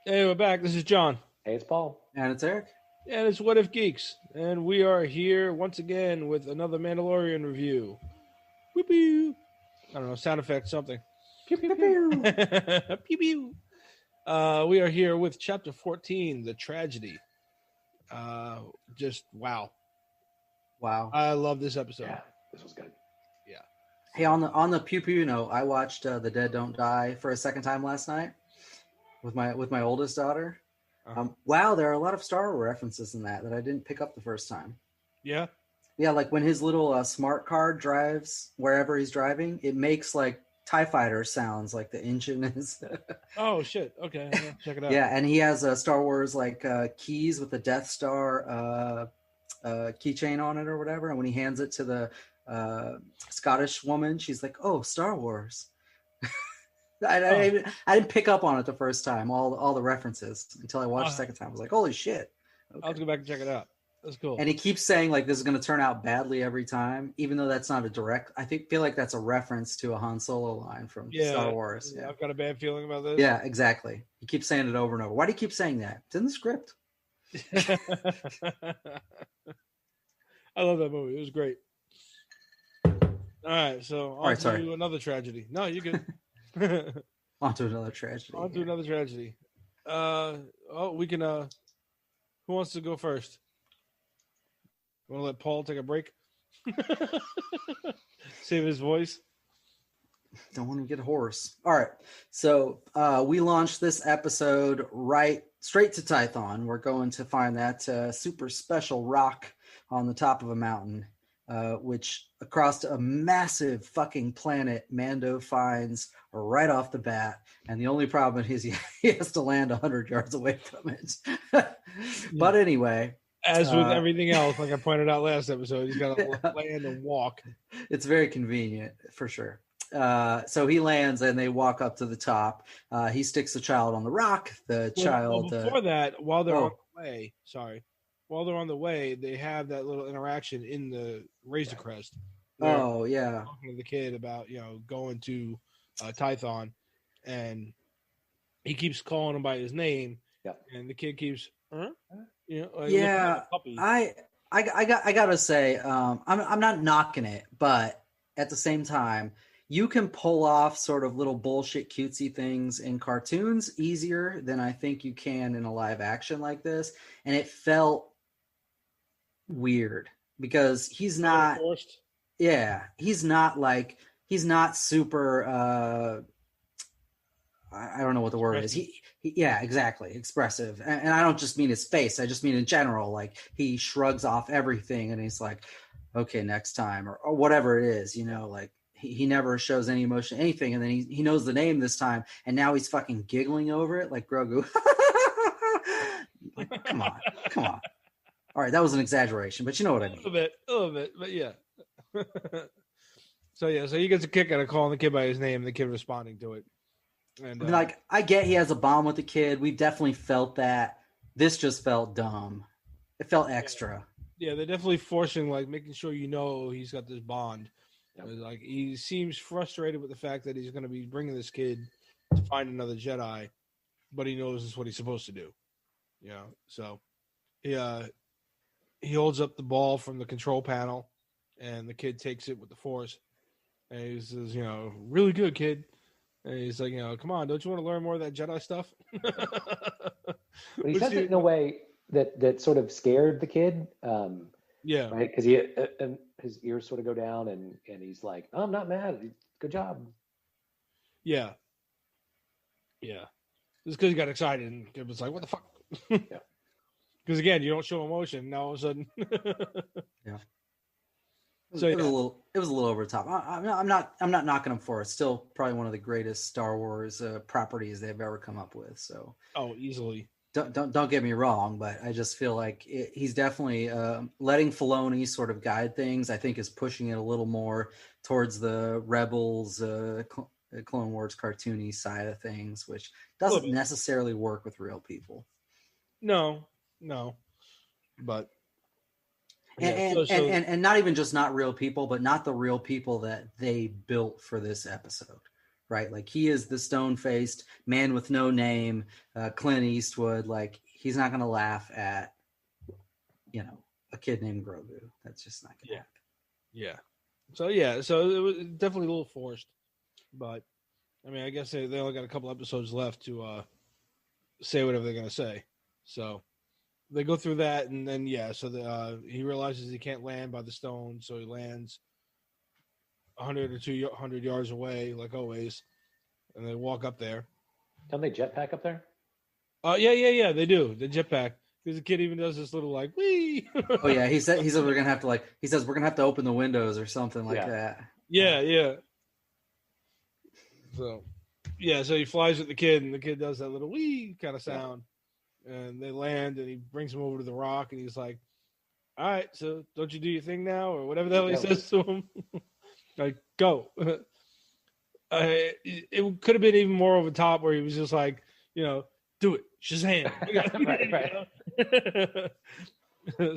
Hey, we're back. This is John. Hey, it's Paul. And it's Eric. And it's What If Geeks. And we are here once again with another Mandalorian review. Whoop pew. I don't know, sound effect, something. Pew, pew, pew. Pew pew. We are here with Chapter 14, The Tragedy. Just wow. Wow. I love this episode. Yeah, this was good. Yeah. Hey, on the pew pew note, I watched The Dead Don't Die for a second time last night with my oldest daughter. Wow, there are a lot of Star Wars references in that I didn't pick up the first time. Yeah? Yeah, like when his little smart car drives wherever he's driving, it makes like TIE fighter sounds, like the engine is. Oh, shit. Okay, yeah, check it out. Yeah, and he has a Star Wars like keys with the Death Star keychain on it or whatever. And when he hands it to the Scottish woman, she's like, "Oh, Star Wars." I didn't pick up on it the first time, all the references, until I watched the second time. I was like, holy shit. Okay. I'll have to go back and check it out. That's cool. And he keeps saying like this is going to turn out badly every time, even though that's not a direct. I feel like that's a reference to a Han Solo line from Star Wars. Yeah, I've got a bad feeling about this. Yeah, exactly. He keeps saying it over and over. Why do you keep saying that? It's in the script. I love that movie. It was great. All right, so on to another tragedy. No, you're good. On to another tragedy. Another tragedy. We can. Who wants to go first? Want to let Paul take a break? Save his voice. Don't want to get hoarse. All right. So we launched this episode straight to Tython. We're going to find that super special rock on the top of a mountain, which across a massive fucking planet Mando finds right off the bat. And the only problem is he has to land 100 yards away from it. But anyway. As with everything else, like I pointed out last episode, he's got to land and walk. It's very convenient, for sure. So he lands and they walk up to the top. He sticks the child on the rock. Before that, while they're on the way, they have that little interaction in the Razor Crest. Oh, yeah. Talking to the kid about, going to Tython, and he keeps calling him by his name. Yep. And the kid keeps, yeah, I gotta say, I'm not knocking it, but at the same time, you can pull off sort of little bullshit cutesy things in cartoons easier than I think you can in a live action like this, and it felt weird because he's not. Yeah, he's not super. I don't know what the word is. Yeah, exactly. Expressive. And I don't just mean his face. I just mean in general, like he shrugs off everything and he's like, okay, next time or whatever it is, like he never shows any emotion, anything. And then he knows the name this time. And now he's fucking giggling over it like Grogu. Like, come on. All right. That was an exaggeration, but you know what I mean. A little bit, but yeah. So he gets a kick out of calling the kid by his name and the kid responding to it. And I get he has a bond with the kid. We definitely felt that. This just felt dumb. It felt extra. Yeah, they're definitely forcing, making sure he's got this bond. Yep. Like he seems frustrated with the fact that he's going to be bringing this kid to find another Jedi, but he knows it's what he's supposed to do. So he holds up the ball from the control panel, and the kid takes it with the Force, and he says, "Really good, kid." And he's like, come on, don't you want to learn more of that Jedi stuff? But he says it in a way that sort of scared the kid. Yeah. Right? Because his ears sort of go down and he's like, oh, I'm not mad. Good job. Yeah. Yeah. Just because he got excited and it was like, what the fuck? Yeah. Because again, you don't show emotion. Now all of a sudden. Yeah. It was a little over the top. I'm not knocking him for it. It's still probably one of the greatest Star Wars properties they've ever come up with. So easily. Don't get me wrong, but I just feel like he's definitely letting Filoni sort of guide things. I think is pushing it a little more towards the Rebels, Clone Wars cartoony side of things, which doesn't necessarily work with real people. No, but. And not even just not real people, but not the real people that they built for this episode, right? Like he is the stone-faced man with no name, Clint Eastwood. Like he's not going to laugh at, a kid named Grogu. That's just not going to happen. Yeah. So it was definitely a little forced, but I mean, I guess they only got a couple episodes left to say whatever they're going to say. So they go through that, and then he realizes he can't land by the stone, so he lands 100 or 200 yards away, like always, and they walk up there. Don't they jetpack up there? Yeah, they do. The jetpack. Because the kid even does this little like wee. Oh yeah, he said we're gonna have to we're gonna have to open the windows or something like that. Yeah. So he flies with the kid, and the kid does that little wee kind of sound, and they land, and he brings him over to the rock, and he's like, "All right, so don't you do your thing now, or whatever the hell he says to him." Like, go. It could have been even more over the top, where he was just like, do it, Shazam. Right.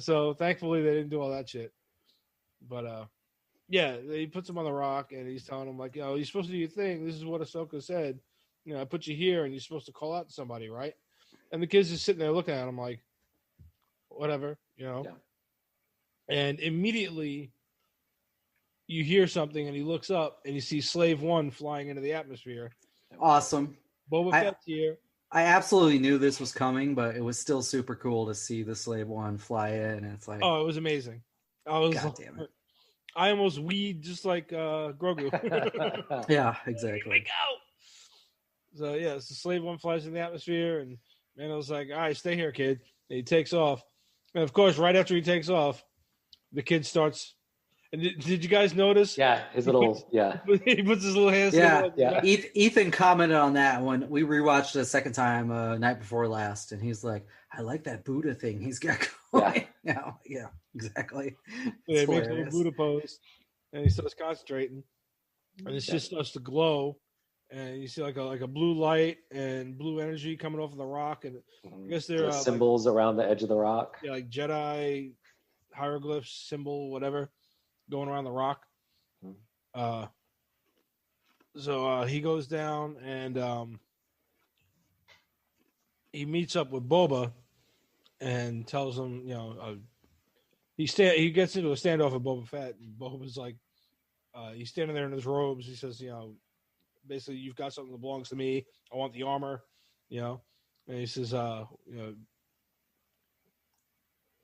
So thankfully they didn't do all that shit. But he puts him on the rock, and he's telling him like, you're supposed to do your thing. This is what Ahsoka said. I put you here, and you're supposed to call out to somebody, right? And the kid's just sitting there looking at him like, whatever, Yeah. And immediately you hear something, and he looks up, and you see Slave One flying into the atmosphere. Awesome. Boba Fett's here. I absolutely knew this was coming, but it was still super cool to see the Slave One fly in. And it's like, oh, it was amazing. God damn it! I almost weed just like Grogu. Yeah, exactly. Here we go. So it's the Slave One flies in the atmosphere, and Mando's like, "All right, stay here, kid." And he takes off, and of course, right after he takes off, the kid starts. And did you guys notice? Yeah, his little He puts his little hands. Yeah. Ethan commented on that when we rewatched it a second time night before last, and he's like, "I like that Buddha thing he's got going." Yeah, exactly. Yeah, he makes a little Buddha pose, and he starts concentrating, and it just starts to glow, and you see like a blue light and blue energy coming off of the rock, and I guess they're symbols around the edge of the rock. Yeah, like Jedi hieroglyphs, symbol, whatever. Going around the rock. So he goes down, and he meets up with Boba and tells him, he gets into a standoff with Boba Fett, and Boba's like, he's standing there in his robes. He says, basically, you've got something that belongs to me. I want the armor, and he says,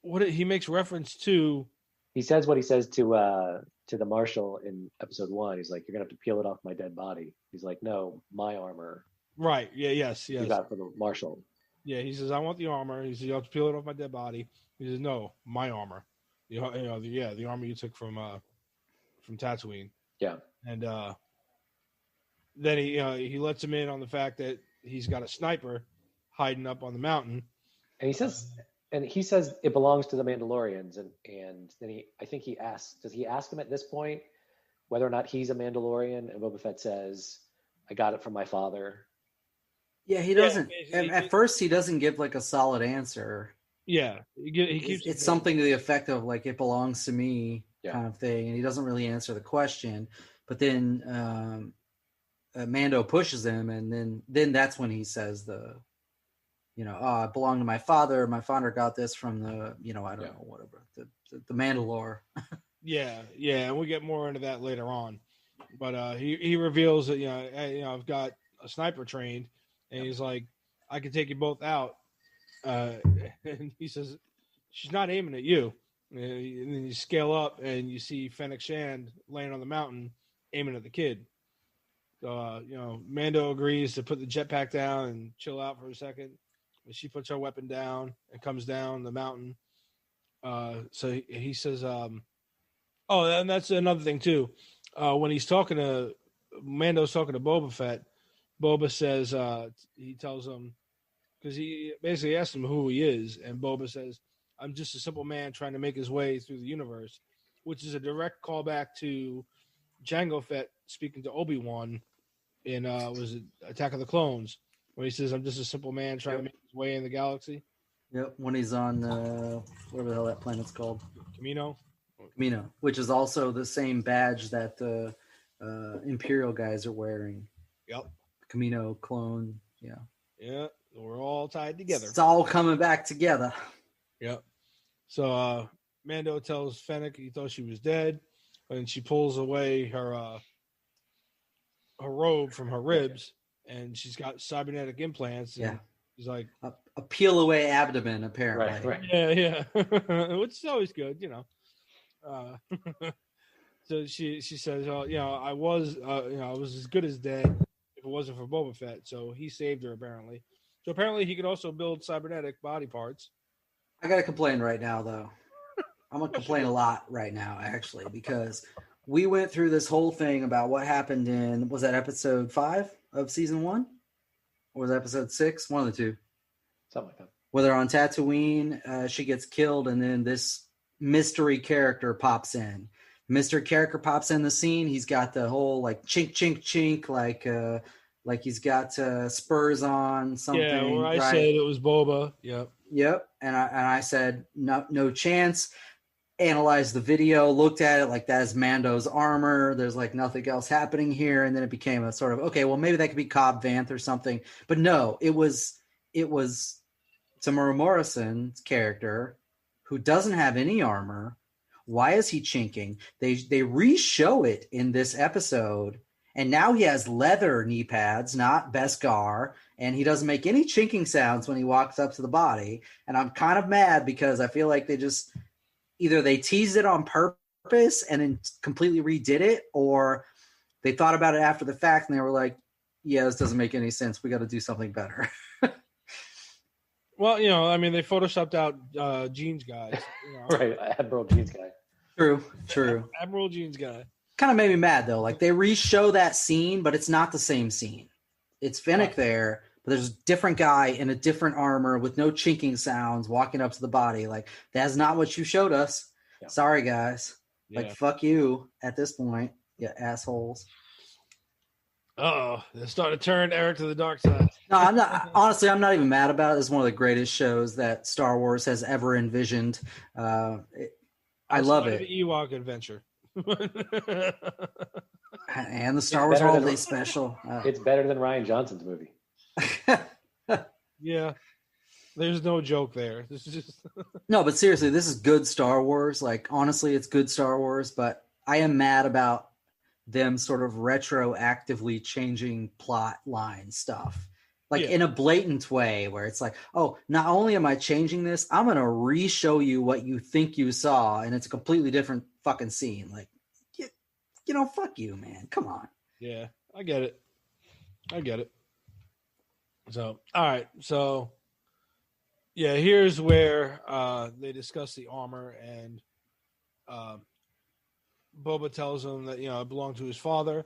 what he makes reference to. He says what he says to the marshal in episode 1. He's like, "You're gonna have to peel it off my dead body." He's like, "No, my armor." Right. Yeah. Yes. You got it for the marshal. Yeah. He says, "I want the armor." He says, "You have to peel it off my dead body." He says, "No, my armor." The armor you took from Tatooine. Yeah. And then he lets him in on the fact that he's got a sniper hiding up on the mountain. And he says. And he says it belongs to the Mandalorians, and then he asks, does he ask him at this point whether or not he's a Mandalorian? And Boba Fett says, "I got it from my father." Yeah, he doesn't. At first, he doesn't give like a solid answer. Yeah, he keeps. It's something to the effect of like "it belongs to me" kind of thing, and he doesn't really answer the question. But then Mando pushes him, and then that's when he says it belonged to my father. My father got this from the, I don't know, whatever, the Mandalore. Yeah, and we'll get more into that later on. But he reveals that, I've got a sniper trained, and he's like, "I can take you both out." And he says, "She's not aiming at you." And then you scale up, and you see Fennec Shand laying on the mountain, aiming at the kid. So, Mando agrees to put the jetpack down and chill out for a second. She puts her weapon down and comes down the mountain. So he says, and that's another thing too. When he's Mando's talking to Boba Fett, Boba says, he tells him, because he basically asks him who he is, and Boba says, "I'm just a simple man trying to make his way through the universe," which is a direct callback to Jango Fett speaking to Obi-Wan in was it Attack of the Clones, when he says, "I'm just a simple man trying to make his way in the galaxy." Yep, when he's on whatever the hell that planet's called, Camino, which is also the same badge that the Imperial guys are wearing. Yep. Camino clone. Yeah. Yeah. We're all tied together. It's all coming back together. Yep. So Mando tells Fennec he thought she was dead, and she pulls away her robe from her ribs, and she's got cybernetic implants. And he's like a peel away abdomen, apparently. Right. Yeah. Which is always good, you know. So she says, I was as good as dead if it wasn't for Boba Fett. So he saved her apparently. So apparently he could also build cybernetic body parts. I gotta complain right now, though. I'm gonna complain a lot right now, actually, because we went through this whole thing about what happened in, was that episode 5 of season 1? Or was that episode 6? One of the two. Something like that. Where they're on Tatooine, she gets killed, and then this mystery character pops in. Mystery character pops in the scene. He's got the whole like chink, chink, chink, like he's got spurs on something. Yeah, where I said it was Boba. Yep. And I said no chance. Analyzed the video, looked at it like that is Mando's armor. There's like nothing else happening here, and then it became a sort of okay. Well, maybe that could be Cobb Vanth or something. But no, it was Tamara Morrison's character who doesn't have any armor. Why is he chinking? They re-show it in this episode, and now he has leather knee pads, not Beskar, and he doesn't make any chinking sounds when he walks up to the body. And I'm kind of mad because I feel like they just either they teased it on purpose and then completely redid it, or they thought about it after the fact and they were like, yeah, this doesn't make any sense. We got to do something better. Well, they photoshopped out Jeans guys. Right, Admiral Jeans guy. True. Admiral Jeans guy. Kind of made me mad, though. Like, they re-show that scene, but it's not the same scene. It's Fennec there, but there's a different guy in a different armor with no chinking sounds walking up to the body. Like, that's not what you showed us. Yeah. Sorry, guys. Yeah. Like, fuck you at this point, you assholes. Uh-oh. They're starting to turn Eric to the dark side. No, I'm not. Honestly, I'm not even mad about it. It's one of the greatest shows that Star Wars has ever envisioned. I love it. The Ewok adventure. And the Star Wars Holiday Special. It's better than Rian Johnson's movie. Yeah. There's no joke there. This is just No, but seriously, this is good Star Wars. Like, honestly, it's good Star Wars, but I am mad about them sort of retroactively changing plot line stuff. Like in a blatant way where it's like, oh, not only am I changing this, I'm going to re-show you what you think you saw, and it's a completely different fucking scene. Like, fuck you, man. Come on. Yeah, I get it. So, all right. So, yeah, here's where they discuss the armor, and Boba tells him that, it belonged to his father,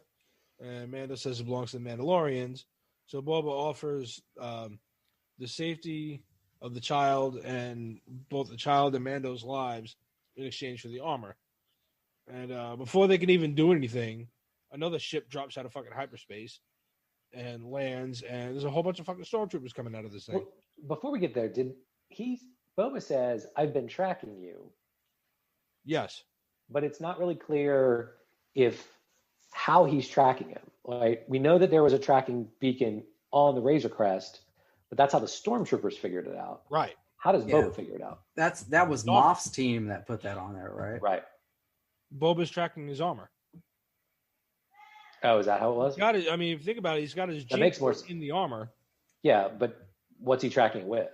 and Mando says it belongs to the Mandalorians. So Boba offers the safety of the child and both the child and Mando's lives in exchange for the armor. And before they can even do anything, another ship drops out of fucking hyperspace and lands, and there's a whole bunch of fucking stormtroopers coming out of this thing. Well, before we get there, Boba says, I've been tracking you. Yes. But it's not really clear how he's tracking him. Like, we know that there was a tracking beacon on the Razor Crest, but that's how the stormtroopers figured it out. Right. How does Boba figure it out? That was Moff's team that put that on there, right? Right. Boba's tracking his armor. Oh, is that how it was? If you think about it, he's got his jeep in the armor. Yeah, but what's he tracking with?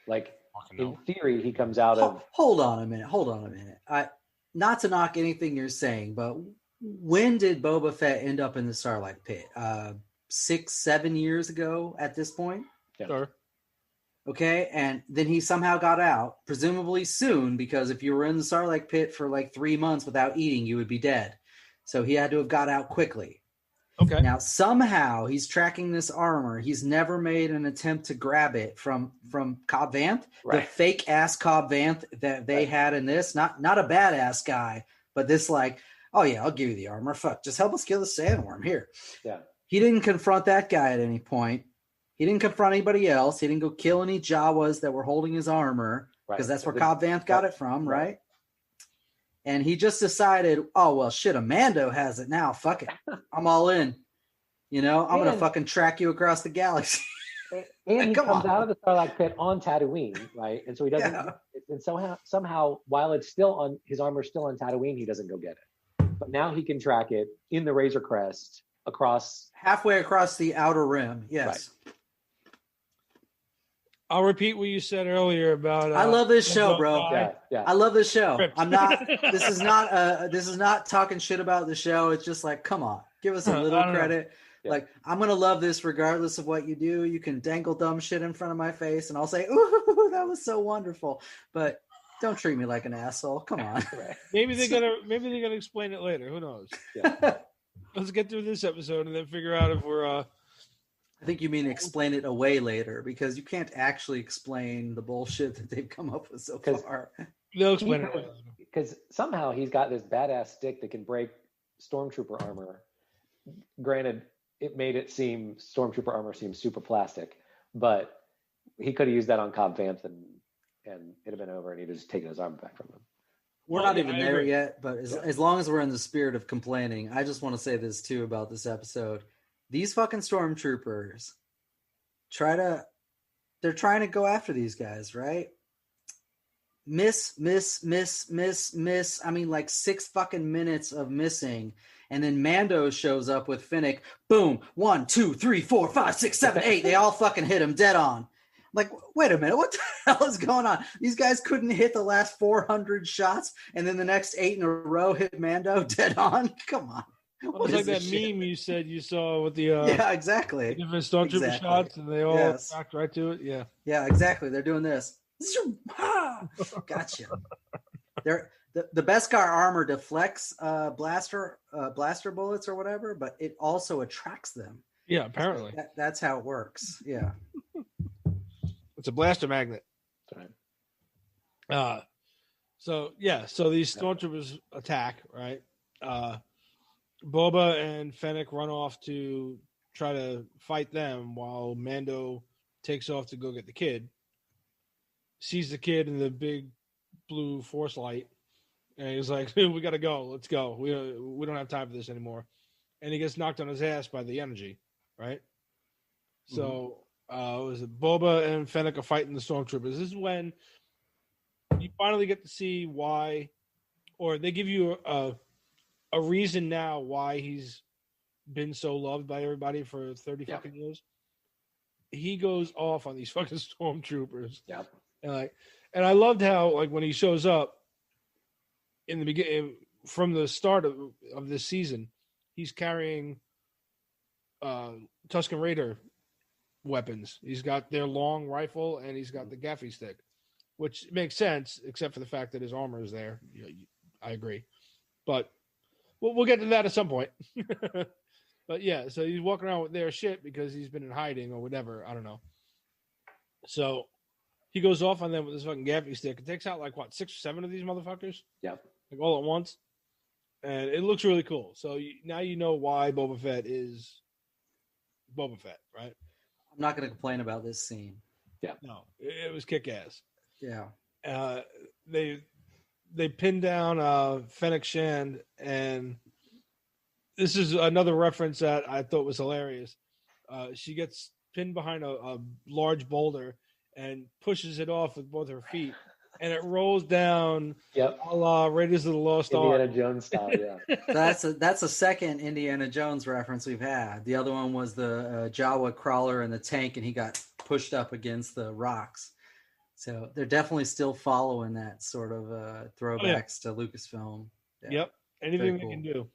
Like, in theory, he comes out of... Hold on a minute. Not to knock anything you're saying, but when did Boba Fett end up in the Starlight Pit? 6-7 years ago at this point? Yeah. Sure. Okay, and then he somehow got out, presumably soon, because if you were in the Starlight Pit for like 3 months without eating, you would be dead. So he had to have got out quickly. Okay. Now, somehow, he's tracking this armor. He's never made an attempt to grab it from Cobb Vanth, the fake-ass Cobb Vanth that they had in this. Not a badass guy, but this like, oh, yeah, I'll give you the armor. Fuck, just help us kill the sandworm here. Yeah. He didn't confront that guy at any point. He didn't confront anybody else. He didn't go kill any Jawas that were holding his armor, because that's where Cobb Vanth got it from, right? And he just decided, oh, well, shit, Mando has it now. Fuck it. I'm all in. I'm gonna fucking track you across the galaxy. And he comes out of the Sarlacc pit on Tatooine, right? And so he doesn't. Yeah. And somehow, while it's still on his armor's still on Tatooine, he doesn't go get it. But now he can track it in the Razor Crest halfway across the outer rim. Yes. Right. I'll repeat what you said earlier about. I love this show, bro. Yeah. I love this show. I'm not. This is not talking shit about the show. It's just like, come on, give us a little credit. Yeah. Like, I'm going to love this regardless of what you do. You can dangle dumb shit in front of my face and I'll say, ooh, that was so wonderful. But don't treat me like an asshole. Come on. Maybe they're gonna explain it later. Who knows? Yeah. Let's get through this episode and then figure out if we're I think you mean explain it away later, because you can't actually explain the bullshit that they've come up with so far. They'll explain it away later. Because somehow he's got this badass stick that can break stormtrooper armor. Granted, it made stormtrooper armor seem super plastic, but he could have used that on Cobb Vanth and it'd have been over, and he'd just taken his arm back from him. We're not even there yet, but as long as we're in the spirit of complaining, I just want to say this too about this episode. These fucking stormtroopers they're trying to go after these guys, right? Miss. I mean, like 6 fucking minutes of missing. And then Mando shows up with Finnick. Boom. 1, 2, 3, 4, 5, 6, 7, 8. They all fucking hit him dead on. Like, wait a minute. What the hell is going on? These guys couldn't hit the last 400 shots. And then the next 8 in a row hit Mando dead on. Come on. It's like that meme you said you saw with the yeah, exactly. Different stormtrooper shots, and they all backed right to it. Yeah. Yeah, exactly. They're doing this. Gotcha. They're the Beskar armor deflects blaster bullets or whatever, but it also attracts them. Yeah, apparently. So that's how it works. Yeah. It's a blaster magnet. So these stormtroopers attack, right? Boba and Fennec run off to try to fight them while Mando takes off to go get the kid. Sees the kid in the big blue force light, and he's like, we got to go. Let's go. We don't have time for this anymore. And he gets knocked on his ass by the energy, right? Mm-hmm. So was it Boba and Fennec are fighting the stormtroopers. This is when you finally get to see why, or they give you a reason now why he's been so loved by everybody for 30 fucking years. He goes off on these fucking stormtroopers. Yep. And I loved how, like, when he shows up in the beginning, from the start of this season, he's carrying Tusken Raider weapons. He's got their long rifle and he's got the gaffy stick, which makes sense, except for the fact that his armor is there. I agree. But we'll get to that at some point. But yeah, so he's walking around with their shit because he's been in hiding or whatever. I don't know. So he goes off on them with his fucking gaffy stick. It takes out 6 or 7 of these motherfuckers. Yeah. All at once. And it looks really cool. So now you know why Boba Fett is Boba Fett, right? I'm not going to complain about this scene. Yeah. No, it was kick-ass. Yeah. They pinned down Fennec Shand, and this is another reference that I thought was hilarious. She gets pinned behind a large boulder and pushes it off with both her feet, and it rolls down. Yep. A la Raiders of the Lost Ark. Indiana Jones style, yeah. That's a second Indiana Jones reference we've had. The other one was the Jawa crawler in the tank, and he got pushed up against the rocks. So they're definitely still following that sort of throwbacks to Lucasfilm. Yeah. Yep. Anything they can do.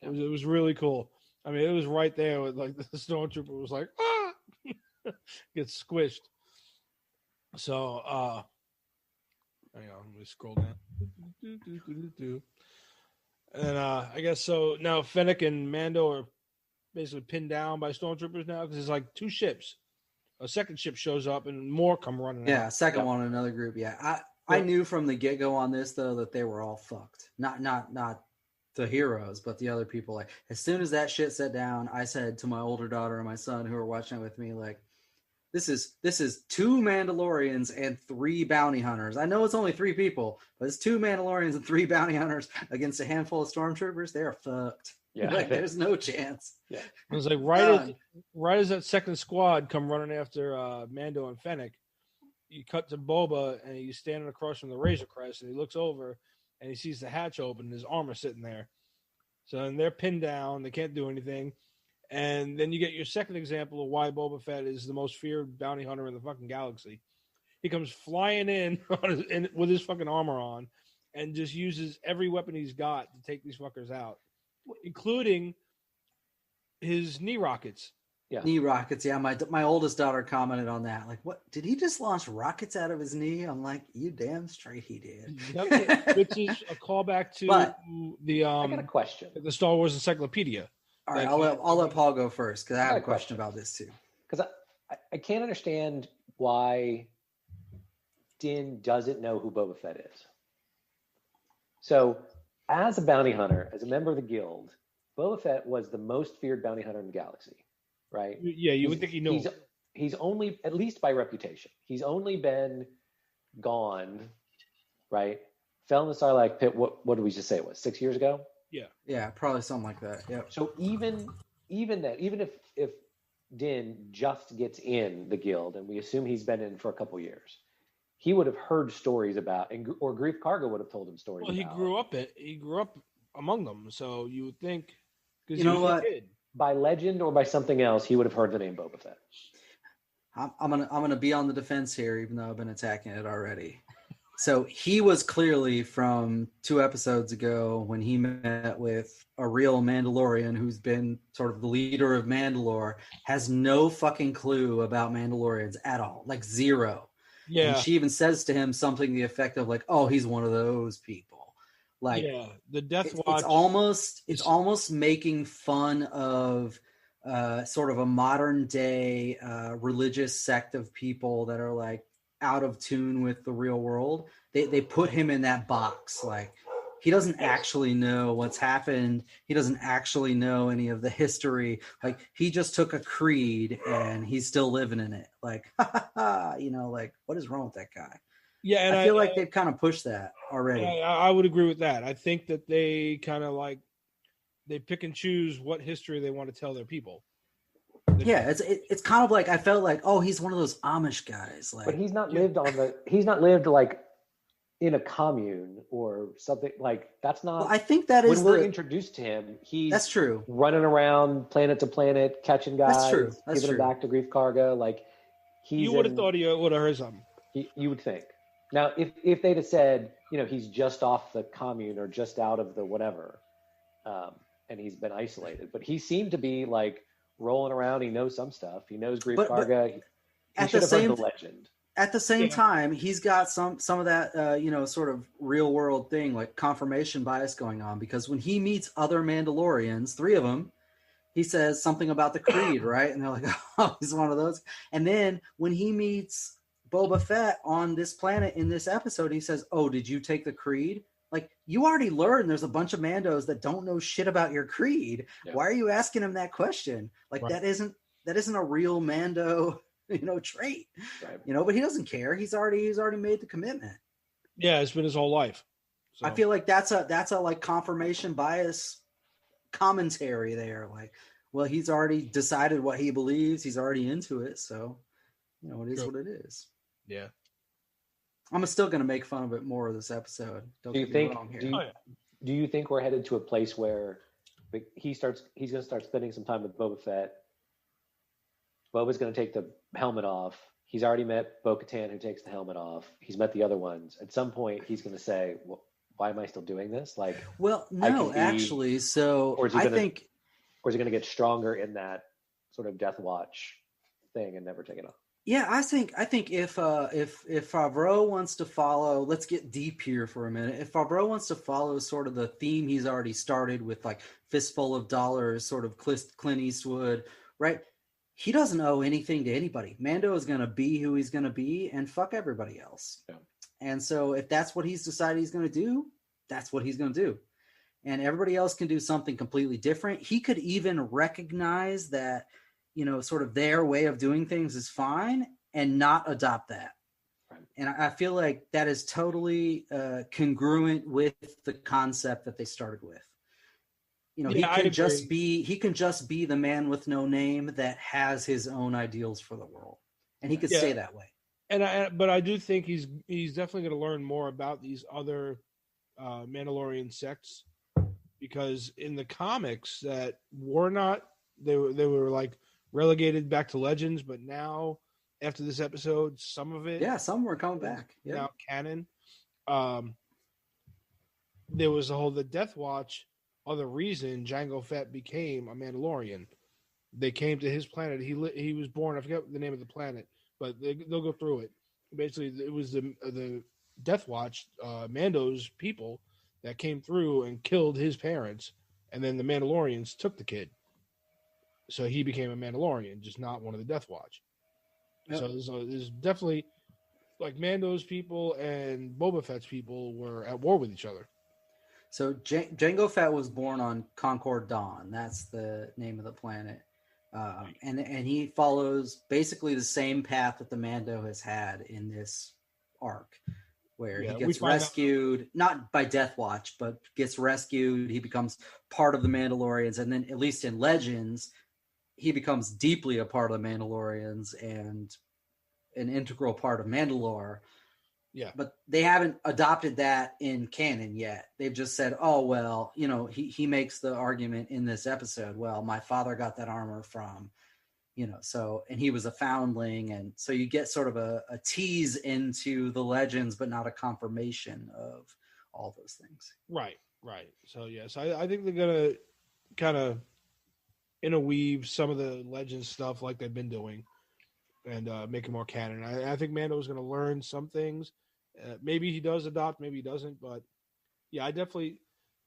It was really cool. I mean, it was right there with the stormtrooper was like, ah! Gets squished. So, hang on, let me scroll down. And I guess so now Fennec and Mando are basically pinned down by stormtroopers now because there's 2 ships. A second ship shows up and more come running out. Yeah, second one in another group. Yeah. I knew from the get-go on this though that they were all fucked. Not the heroes, but the other people. As soon as that shit set down, I said to my older daughter and my son who were watching it with me, this is 2 Mandalorians and 3 bounty hunters. I know it's only 3 people, but it's 2 Mandalorians and 3 bounty hunters against a handful of stormtroopers. They are fucked. Yeah, like there's no chance. Yeah, it was like right as that second squad come running after Mando and Fennec, you cut to Boba and he's standing across from the Razor Crest, and he looks over and he sees the hatch open and his armor sitting there. So and they're pinned down, they can't do anything. And then you get your second example of why Boba Fett is the most feared bounty hunter in the fucking galaxy. He comes flying in with his fucking armor on and just uses every weapon he's got to take these fuckers out, including his knee rockets. Yeah. Knee rockets. Yeah, my oldest daughter commented on that. Like, what? Did he just launch rockets out of his knee? I'm like, you damn straight he did. Yep, which is a callback to I got a question. The Star Wars Encyclopedia. All right, I'll let Paul go first because I have a question about this too. Because I can't understand why Din doesn't know who Boba Fett is. So, as a bounty hunter, as a member of the guild, Boba Fett was the most feared bounty hunter in the galaxy, right? Yeah, you would think he knows. He's only, at least by reputation, he's only been gone, right? Fell in the Sarlacc pit. What did we just say it was? 6 years ago? Yeah, probably something like that. Yeah. So even if Din just gets in the guild, and we assume he's been in for a couple years, he would have heard stories about, or Grief Karga would have told him stories. Well, about. He grew up among them, so you would think. You know what? By legend or by something else, he would have heard the name Boba Fett. I'm gonna be on the defense here, even though I've been attacking it already. So he was clearly from 2 episodes ago when he met with a real Mandalorian who's been sort of the leader of Mandalore, has no fucking clue about Mandalorians at all, like zero. Yeah. And she even says to him something to the effect of like, "Oh, he's one of those people." Like, yeah, the Death Watch. It's almost making fun of sort of a modern day religious sect of people that are like out of tune with the real world. They put him in that box. Like, he doesn't actually know what's happened. He doesn't actually know any of the history. Like, he just took a creed and he's still living in it. Like, like, what is wrong with that guy? Yeah, and I feel like they've kind of pushed that already. I would agree with that. I think that they kind of like they pick and choose what history they want to tell their people. Yeah, it's kind of like I felt like, oh, he's one of those Amish guys. Like, but he's not lived like in a commune or something like that's not. Well, I think that is when we're introduced to him. That's true. Running around planet to planet, catching guys. That's true. Giving them back to Grief Karga. Like you would have thought he would have heard something. You would think. Now, if they'd have said, he's just off the commune or just out of the whatever, and he's been isolated, but he seemed to be like rolling around. He knows some stuff. He knows Grief Karga. He should have heard the legend. At the same time, he's got some of that, sort of real world thing, like confirmation bias going on, because when he meets other Mandalorians, 3 of them, he says something about the creed, right? And they're like, oh, he's one of those. And then when he meets Boba Fett on this planet in this episode, he says, oh, did you take the creed? Like, you already learned there's a bunch of Mandos that don't know shit about your creed. Yeah. Why are you asking him that question? Like, right. that isn't a real Mando, trait. Right. But he doesn't care. He's already made the commitment. Yeah, it's been his whole life. So. I feel like that's a like confirmation bias commentary there. Like, well, he's already decided what he believes. He's already into it. So, it is what it is. Yeah. I'm still going to make fun of it more this episode. Do you think we're headed to a place where he's going to start spending some time with Boba Fett? Boba's going to take the helmet off. He's already met Bo-Katan, who takes the helmet off. He's met the other ones. At some point, he's going to say, well, why am I still doing this? Like, well, no, actually. So or is he going to get stronger in that sort of Death Watch thing and never take it off? Yeah, I think if Favreau wants to follow, let's get deep here for a minute. If Favreau wants to follow sort of the theme he's already started with, like Fistful of Dollars, sort of Clint Eastwood, right? He doesn't owe anything to anybody. Mando is going to be who he's going to be and fuck everybody else. Yeah. And so if that's what he's decided he's going to do, that's what he's going to do. And everybody else can do something completely different. He could even recognize that, sort of their way of doing things is fine and not adopt that. Right. And I feel like that is totally congruent with the concept that they started with. You know, he can just be the man with no name that has his own ideals for the world, and he could stay that way. But I do think he's definitely going to learn more about these other Mandalorian sects, because in the comics that were not, they were like relegated back to legends, but now after this episode, some of it, some were coming back. Now canon. There was the Death Watch. Other reason Jango Fett became a Mandalorian. They came to his planet. He was born. I forget the name of the planet, but they'll go through it. Basically, it was the Death Watch, Mando's people, that came through and killed his parents, and then the Mandalorians took the kid. So he became a Mandalorian, just not one of the Death Watch. Yep. So there's definitely, like, Mando's people and Boba Fett's people were at war with each other. So Jango Fett was born on Concord Dawn. That's the name of the planet. And he follows basically the same path that the Mando has had in this arc, where he gets rescued, not by Death Watch, but gets rescued. He becomes part of the Mandalorians. And then, at least in Legends, he becomes deeply a part of the Mandalorians and an integral part of Mandalore. Yeah. But they haven't adopted that in canon yet. They've just said, oh, well, you know, he makes the argument in this episode, well, my father got that armor from, you know, so, and he was a foundling. And so you get sort of a tease into the Legends, but not a confirmation of all those things. Right. So, yes, I think they're going to kind of interweave some of the Legends stuff like they've been doing and make it more canon. I think Mando is going to learn some things. Maybe he does adopt, maybe he doesn't. But yeah, I definitely.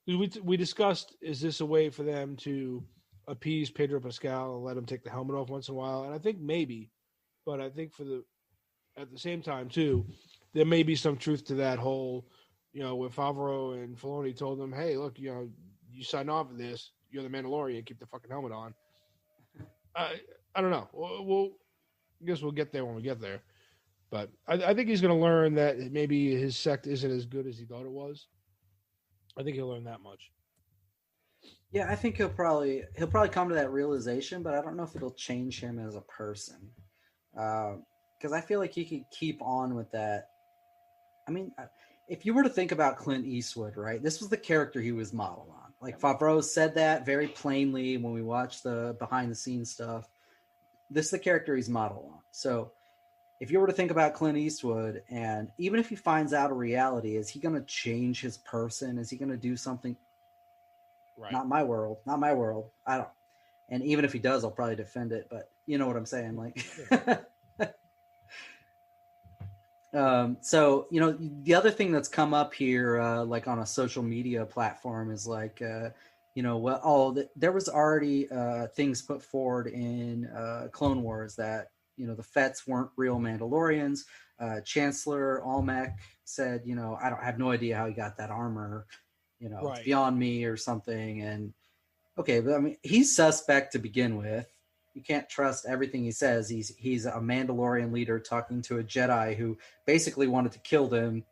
We discussed, is this a way for them to appease Pedro Pascal and let him take the helmet off once in a while? And I think maybe, but I think at the same time too, there may be some truth to that whole, you know, where Favreau and Filoni told them, hey, look, you know, you sign off for this, you're the Mandalorian, keep the fucking helmet on. I don't know. I guess we'll get there when we get there. But I think he's going to learn that maybe his sect isn't as good as he thought it was. I think he'll learn that much. Yeah, I think he'll probably come to that realization, but I don't know if it'll change him as a person. Because I feel like he could keep on with that. I mean, if you were to think about Clint Eastwood, right? This was the character he was modeled on. Like, Favreau said that very plainly when we watched the behind-the-scenes stuff. This is the character he's modeled on. So if you were to think about Clint Eastwood, and even if he finds out a reality, is he going to change his person? Is he going to do something? Right. Not my world. I don't. And even if he does, I'll probably defend it. But you know what I'm saying? Like, so, you know, the other thing that's come up here, like on a social media platform, is like, you know, well, there was already things put forward in Clone Wars that, you know, the Fets weren't real Mandalorians. Chancellor Almec said, you know, I have no idea how he got that armor. You know, It's beyond me or something. And okay, but I mean, he's suspect to begin with. You can't trust everything he says. He's a Mandalorian leader talking to a Jedi who basically wanted to kill them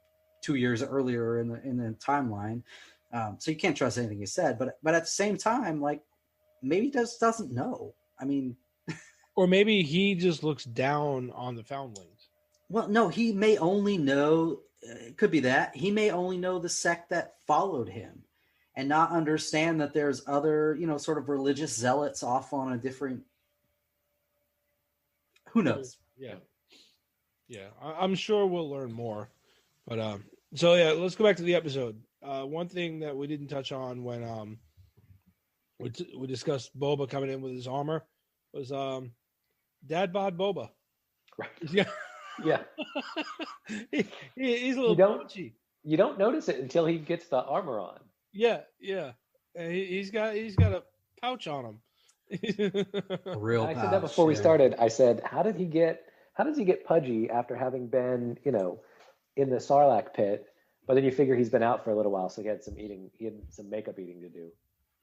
2 years earlier in the timeline. So you can't trust anything he said. But at the same time, like, maybe he just doesn't know. I mean, or maybe he just looks down on the foundlings. Well, no, he may only know, it could be that, he may only know the sect that followed him and not understand that there's other, you know, sort of religious zealots off on a different, who knows? Yeah. I'm sure we'll learn more. But, so yeah, let's go back to the episode. One thing that we didn't touch on when we discussed Boba coming in with his armor was Dad bod Boba. Right. Yeah. He's a little punchy. You don't notice it until he gets the armor on. Yeah. And he's got a pouch on him. A real pouch. I said that before we started. I said, how does he get pudgy after having been, you know, in the Sarlacc pit? But then you figure he's been out for a little while, so he had some makeup eating to do.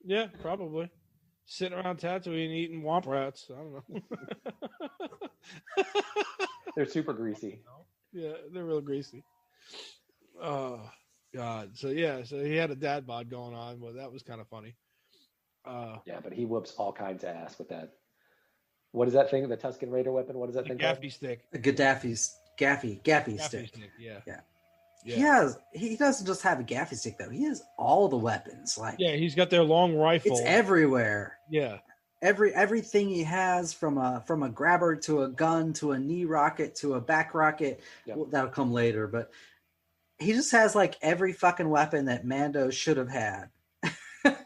Yeah, probably. Sitting around Tatooine eating womp rats. I don't know. They're super greasy. Yeah, they're real greasy. Oh, God. So, yeah, so he had a dad bod going on, but that was kind of funny. Yeah, but he whoops all kinds of ass with that. What is that thing? The Tusken Raider weapon? What is that thing called? Gaffy stick. A Gaddafi's gaffy stick. Yeah. He doesn't just have a gaffy stick though. He has all the weapons. Like he's got their long rifle. It's everywhere. Yeah. Everything he has from a grabber to a gun to a knee rocket to a back rocket. Yep. Well, that'll come later, but he just has like every fucking weapon that Mando should have had.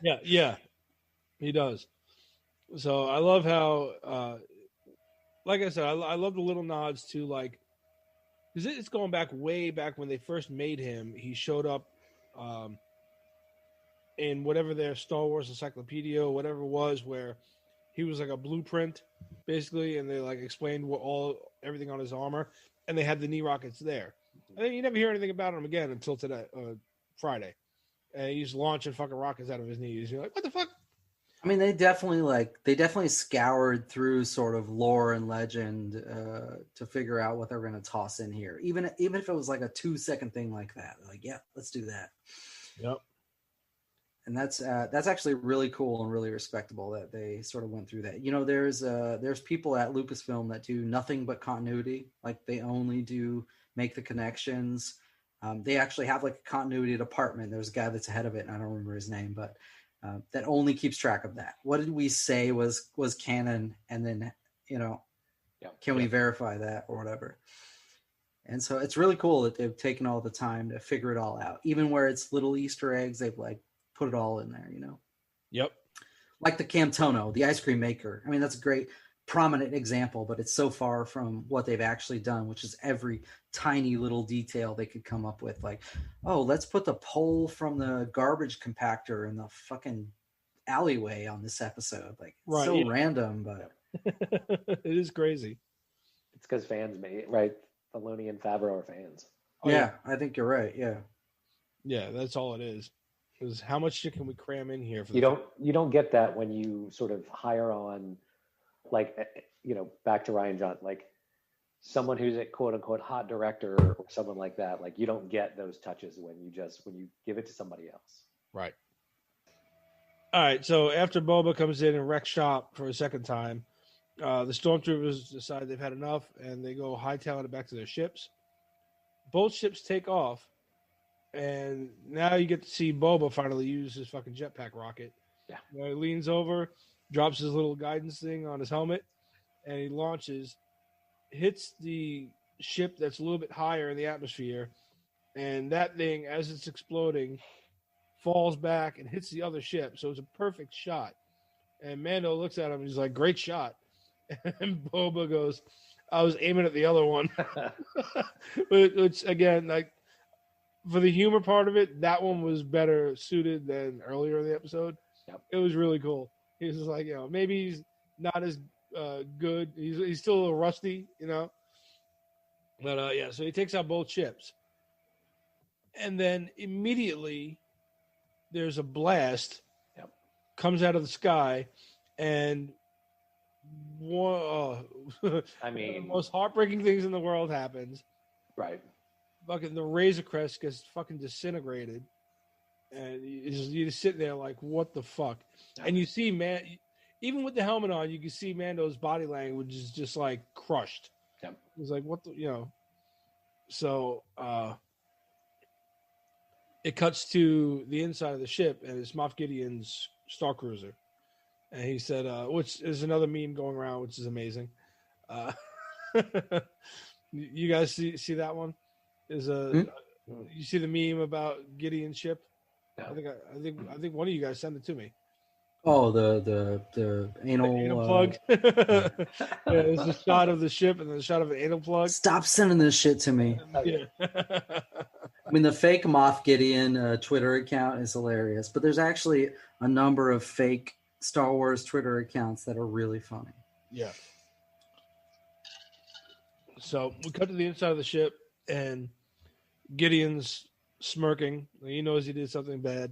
Yeah, he does. So I love how, like I said, I love the little nods to like, because it's going back way back when they first made him. He showed up in whatever their Star Wars encyclopedia or whatever it was, where he was like a blueprint basically, and they like explained everything on his armor, and they had the knee rockets there. And then you never hear anything about him again until today, Friday. And he's launching fucking rockets out of his knees. You're like, what the fuck? I mean, they definitely scoured through sort of lore and legend to figure out what they were going to toss in here. Even if it was like a 2-second thing like that, like, yeah, let's do that. Yep. And that's actually really cool and really respectable that they sort of went through that. You know, there's people at Lucasfilm that do nothing but continuity. Like they only do make the connections. They actually have like a continuity department. There's a guy that's ahead of it, and I don't remember his name, but that only keeps track of that. What did we say was canon, and then can we verify that or whatever? And so it's really cool that they've taken all the time to figure it all out, even where it's little Easter eggs. They've like put it all in there, Yep. Like the Camtono, the ice cream maker. I mean, that's a great prominent example, but it's so far from what they've actually done, which is every tiny little detail they could come up with. Like, oh, let's put the pole from the garbage compactor in the fucking alleyway on this episode. Like, it's so random, but it is crazy. It's because fans made it, right? Filoni and Favreau are fans. Oh, yeah, I think you're right. Yeah, that's all it is. Because how much shit can we cram in here? You don't get that when you sort of hire on, like, back to Rian Johnson, like someone who's a quote unquote hot director or someone like that. Like, you don't get those touches when you give it to somebody else. Right. All right. So after Boba comes in and wrecks shop for a second time, the stormtroopers decide they've had enough and they go hightailing it back to their ships. Both ships take off. And now you get to see Boba finally use his fucking jetpack rocket. Yeah. He leans over, drops his little guidance thing on his helmet, and he launches, hits the ship that's a little bit higher in the atmosphere, and that thing, as it's exploding, falls back and hits the other ship. So it's a perfect shot. And Mando looks at him and he's like, great shot. And Boba goes, I was aiming at the other one. Which, again, like, for the humor part of it, that one was better suited than earlier in the episode. Yep. It was really cool. He was just like, maybe he's not as good. He's still a little rusty, But so he takes out both ships. And then immediately there's a blast, comes out of the sky, and one of the most heartbreaking things in the world happens. Right. Fucking the Razor Crest gets fucking disintegrated, and you just sit there like, what the fuck? And you see, man, even with the helmet on, you can see Mando's body language is just like crushed. Yep. He's like, what the, So it cuts to the inside of the ship, and it's Moff Gideon's Star Cruiser, and he said, which is another meme going around, which is amazing. You guys see that one? You see the meme about Gideon's ship? No. I think one of you guys sent it to me. Oh, the anal plug. There's a shot of the ship and then a shot of an anal plug. Stop sending this shit to me. Yeah. I mean, the fake Moff Gideon Twitter account is hilarious, but there's actually a number of fake Star Wars Twitter accounts that are really funny. Yeah. So we cut to the inside of the ship, and Gideon's smirking. He knows he did something bad.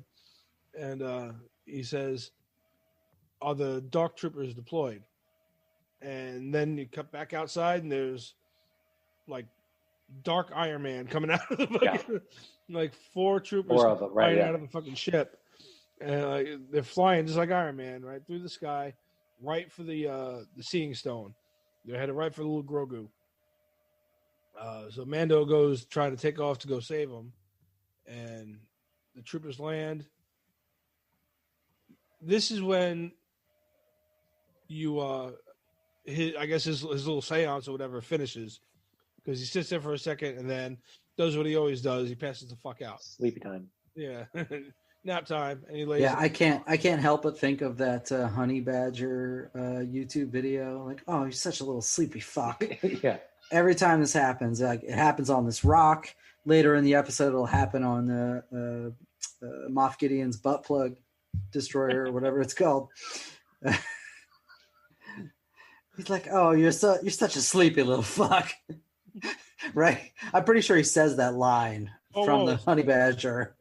And he says, are the Dark Troopers deployed? And then you cut back outside, and there's like Dark Iron Man coming out of the fucking, like 4 troopers out of the fucking ship. And they're flying just like Iron Man, right through the sky, right for the Seeing Stone. They're headed right for the little Grogu. So Mando goes trying to take off to go save him, and the troopers land. This is when you, I guess his little seance or whatever finishes, because he sits there for a second and then does what he always does. He passes the fuck out. Sleepy time. Yeah. Nap time, and he lays. Yeah, I can't help but think of that Honey Badger YouTube video. Like, oh, you're such a little sleepy fuck. Yeah. Every time this happens, like it happens on this rock. Later in the episode, it'll happen on Moff Gideon's butt plug destroyer or whatever it's called. He's like, oh, you're such a sleepy little fuck. Right? I'm pretty sure he says that line from the Honey Badger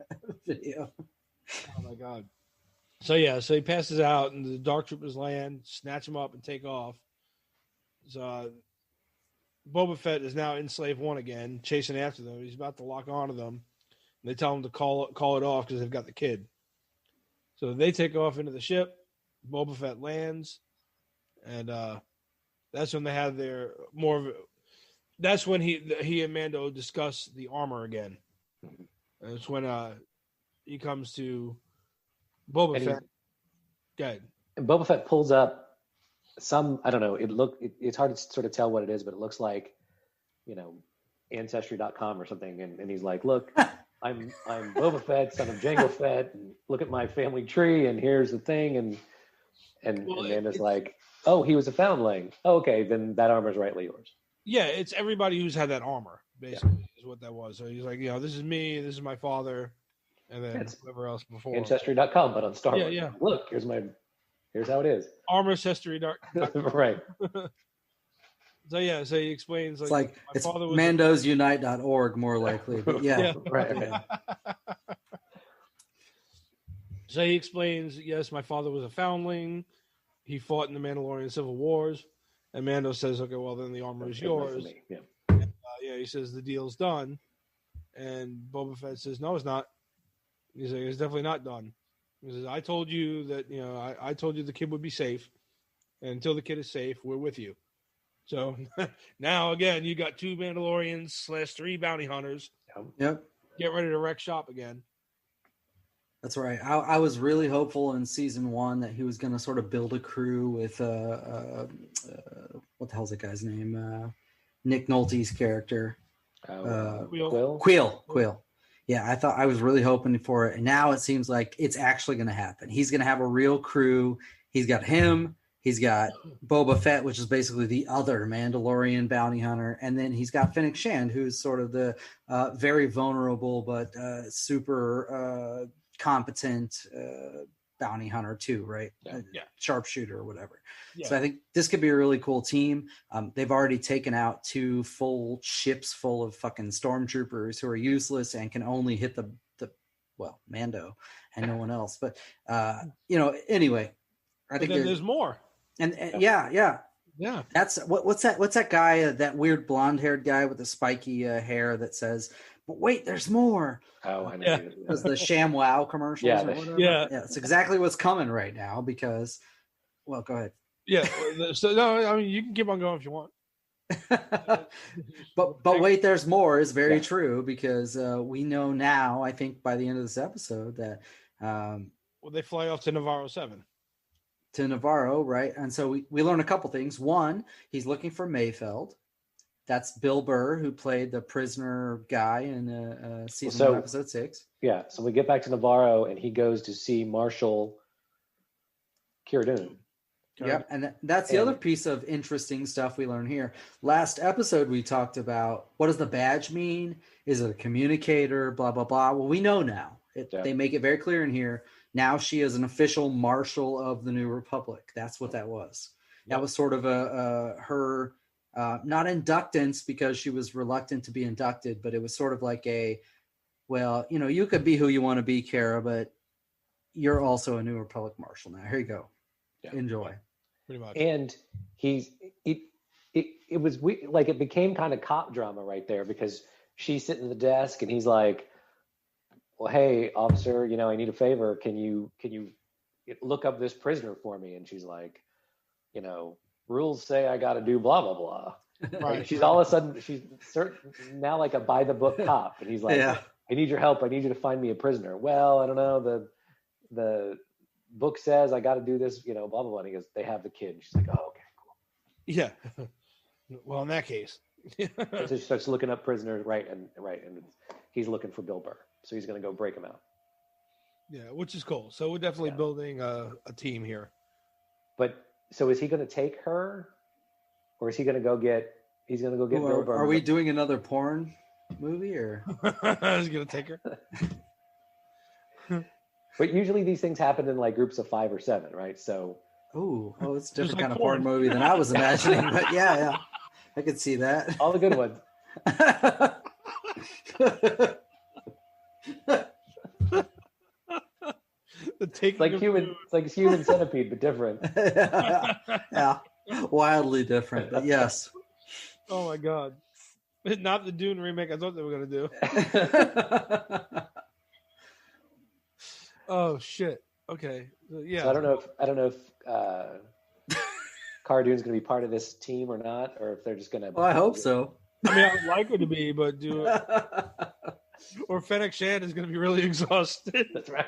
video. Oh my god. So he passes out and the Dark Troopers land, snatch him up and take off. So Boba Fett is now in Slave One again, chasing after them. He's about to lock onto them. And they tell him to call it off because they've got the kid. So they take off into the ship. Boba Fett lands, and that's when they have their more of. That's when he and Mando discuss the armor again. And it's when he comes to Boba Fett. Good. And Boba Fett pulls up some, I don't know, it's hard to sort of tell what it is, but it looks like, Ancestry.com or something. And he's like, look, I'm Boba Fett, son of Jango Fett, and look at my family tree, and here's the thing. And Amanda's like, oh, he was a foundling. Oh, okay, then that armor's rightly yours. Yeah, it's everybody who's had that armor, basically, is what that was. So he's like, this is me, this is my father, and then whoever else before. Ancestry.com, but on Star Wars. Yeah. Look, here's how it is. Armorcestry.com. Right. So he explains it's mandosunite.org more likely, but yeah. Right. So he explains, yes, my father was a foundling. He fought in the Mandalorian Civil Wars. And Mando says, okay, well, then the armor is yours. Yeah. And, he says the deal's done. And Boba Fett says, no, it's not. He's like, it's definitely not done. He says, I told you that, I told you the kid would be safe. And until the kid is safe, we're with you. So now, again, you got 2 Mandalorians / 3 bounty hunters. Yep. Get ready to wreck shop again. That's right. I was really hopeful in season 1 that he was going to sort of build a crew with what the hell's that guy's name? Nick Nolte's character. Quill. Yeah, I was really hoping for it. And now it seems like it's actually going to happen. He's going to have a real crew. He's got him. He's got Boba Fett, which is basically the other Mandalorian bounty hunter. And then he's got Fennec Shand, who's sort of the very vulnerable but super competent bounty hunter too, right? Yeah. Sharpshooter or whatever. Yeah. So I think this could be a really cool team. They've already taken out 2 full ships full of fucking stormtroopers who are useless and can only hit the Mando and no one else. But anyway, I think there's more. And yeah. That's what's that guy, that weird blonde-haired guy with the spiky hair that says, "But wait, there's more." Oh, I know. Yeah. It was the ShamWow commercials or whatever. Yeah. It's exactly what's coming right now because, well, go ahead. Yeah. So no, I mean you can keep on going if you want. but wait, there's more is very true because we know now. I think by the end of this episode that they fly off to Navarro 7. To Navarro, right? And so we learn a couple things. One, he's looking for Mayfeld. That's Bill Burr, who played the prisoner guy in season 1, episode 6. Yeah, so we get back to Navarro, and he goes to see Marshal Cara Dune. Yeah, and that's the other piece of interesting stuff we learn here. Last episode, we talked about what does the badge mean? Is it a communicator? Blah, blah, blah. Well, we know now. They make it very clear in here. Now she is an official marshal of the New Republic. That's what that was. That was sort of her, not inductance because she was reluctant to be inducted, but it was sort of like you could be who you want to be, Cara, but you're also a New Republic marshal now. Here you go. Yeah. Enjoy. Pretty much. And it was like it became kind of cop drama right there because she's sitting at the desk and he's like, well, hey, officer, I need a favor. Can you look up this prisoner for me? And she's like, rules say I got to do blah, blah, blah. Right. And she's all of a sudden, she's now like a by the book cop. And he's like, I need your help. I need you to find me a prisoner. Well, I don't know. The book says I got to do this, blah, blah, blah. And he goes, they have the kid. And she's like, oh, okay, cool. Yeah. Well, in that case. So she starts looking up prisoners, right. And he's looking for Bill Burr. So he's going to go break him out. Yeah, which is cool. So we're definitely building a team here. But so is he going to take her? Or is he going to go get? He's going to go get Bill Burr. Are we doing another porn movie, or he's going to take her? But usually these things happen in like groups of 5 or 7, right? So. Oh, it's a different kind of porn movie than I was imagining. But yeah, I could see that. All the good ones. It's like human centipede, but different. Yeah. Wildly different, but yes. Oh my god. Not the Dune remake I thought they were going to do. Oh shit. Okay. Yeah. So I don't know if Cara Dune's going to be part of this team or not, or if they're just going to. Well, I hope so. I mean, I would like her to be, but or Fennec Shand is going to be really exhausted. That's right.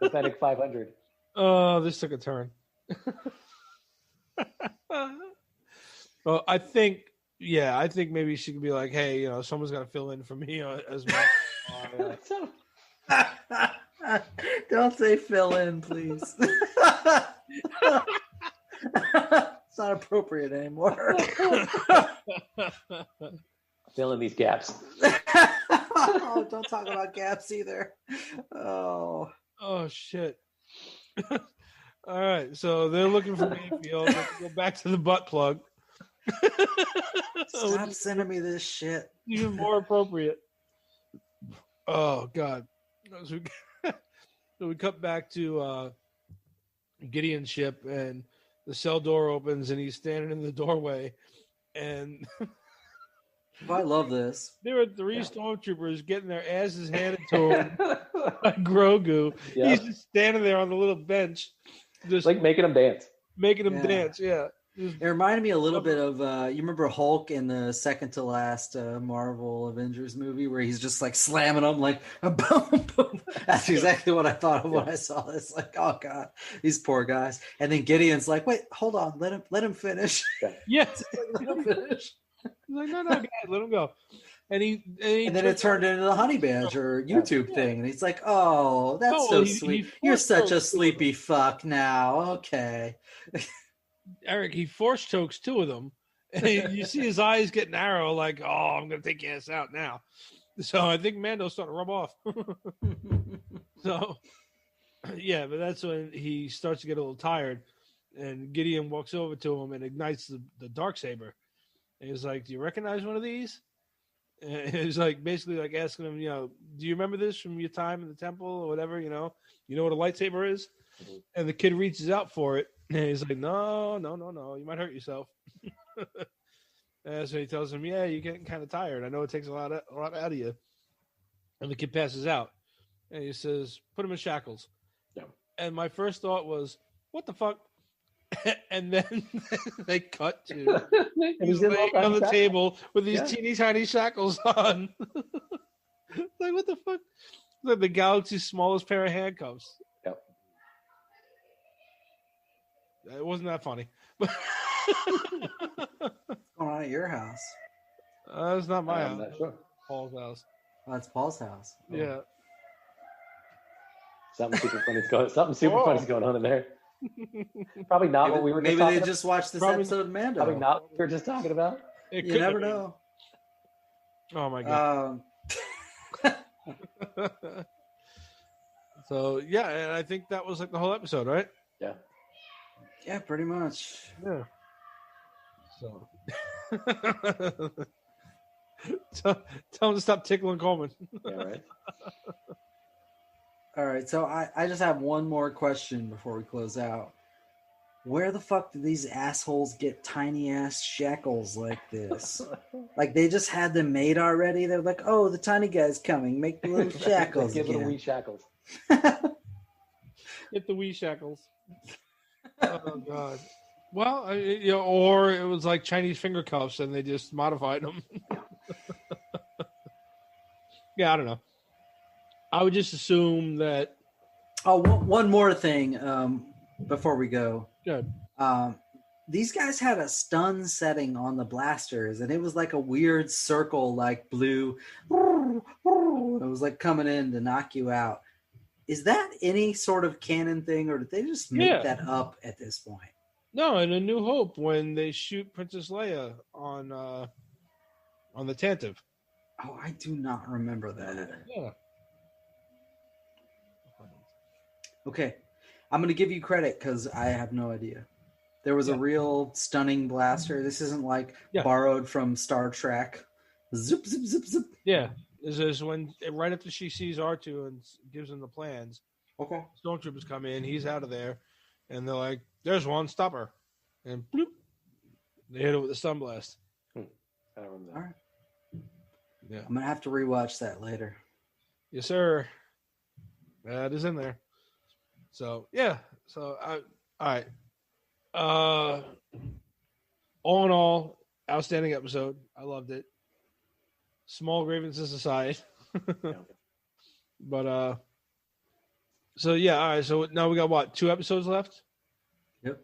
The Fennec 500. Oh, this took a turn. Well, I think maybe she could be like, hey, someone's got to fill in for me as my. Don't say fill in, please. It's not appropriate anymore. Fill in these gaps. Oh, don't talk about gaps either. Oh shit. All right, so they're looking for Mayfield. Let's go back to the butt plug. Stop sending me this shit. Even more appropriate. Oh god. So we cut back to Gideon's ship, and the cell door opens, and he's standing in the doorway, and I love this. There are 3 stormtroopers getting their asses handed to him by Grogu. Yeah. He's just standing there on the little bench, just like making them dance. Yeah. It reminded me a little bit of you remember Hulk in the second to last Marvel Avengers movie where he's just like slamming them like boom boom. That's exactly what I thought of when I saw this. Like, oh god, these poor guys. And then Gideon's like, wait, hold on, let him finish. Yeah, let him finish. He's like, no, guys, let him go. And then it turned into the Honey Badger YouTube thing, and he's like, oh, that's so sweet. You're such a sleepy fuck now. Okay. Eric, he force chokes 2 of them, and you see his eyes get narrow, like, oh, I'm going to take your ass out now. So I think Mando's starting to rub off. So, yeah, but that's when he starts to get a little tired, and Gideon walks over to him and ignites the Darksaber. And he's like, do you recognize one of these? And he's like, basically like asking him, do you remember this from your time in the temple or whatever, you know what a lightsaber is? Mm-hmm. And the kid reaches out for it. And he's like, no, you might hurt yourself. And so he tells him, yeah, you're getting kind of tired. I know it takes a lot out of you. And the kid passes out. And he says, put him in shackles. Yeah. And my first thought was, what the fuck? And then they cut to he's laying on the table with these teeny tiny shackles on. Like, what the fuck? Like the galaxy's smallest pair of handcuffs. Yep. It wasn't that funny. What's going on at your house? It's not my house. Not sure. Paul's house. Oh, that's Paul's house. Oh. Yeah. Something super funny's going on in there. Probably not what we were just talking about. Maybe they just watched this episode of Mando. Probably not what we were just talking about. You never know. Oh my god. So yeah, and I think that was like the whole episode, right? Yeah. Yeah, pretty much. Yeah. So tell him to stop tickling Coleman. Yeah, right. All right, so I just have one more question before we close out. where the fuck did these assholes get tiny ass shackles like this? Like they just had them made already. They're like, oh, the tiny guy's coming. Make the little shackles Give again. it a wee shackles. Get the wee shackles. Oh God. Well, or it was like Chinese finger cuffs, and they just modified them. Yeah, I don't know. I would just assume that. Oh, one more thing before we go. Good. These guys had a stun setting on the blasters, and it was like a weird circle, like blue. It was like coming in to knock you out. Is that any sort of canon thing, or did they just make that up at this point? No, in A New Hope, when they shoot Princess Leia on the Tantive. Oh, I do not remember that. Yeah. Okay, I'm going to give you credit because I have no idea. There was a real stunning blaster. This isn't like borrowed from Star Trek. Zip, zip, zip, zip. Yeah. This is when, right after she sees R2 and gives him the plans, stormtroopers come in, he's out of there, and they're like, there's one, stop her. And bloop, they hit it with a stun blast. I don't remember that. All right. Yeah. I'm going to have to rewatch that later. Yes, sir. That is in there. So, yeah. So, all right. All in all, outstanding episode. I loved it. Small grievances aside. But, so yeah, all right. So now we got what? 2 episodes left? Yep.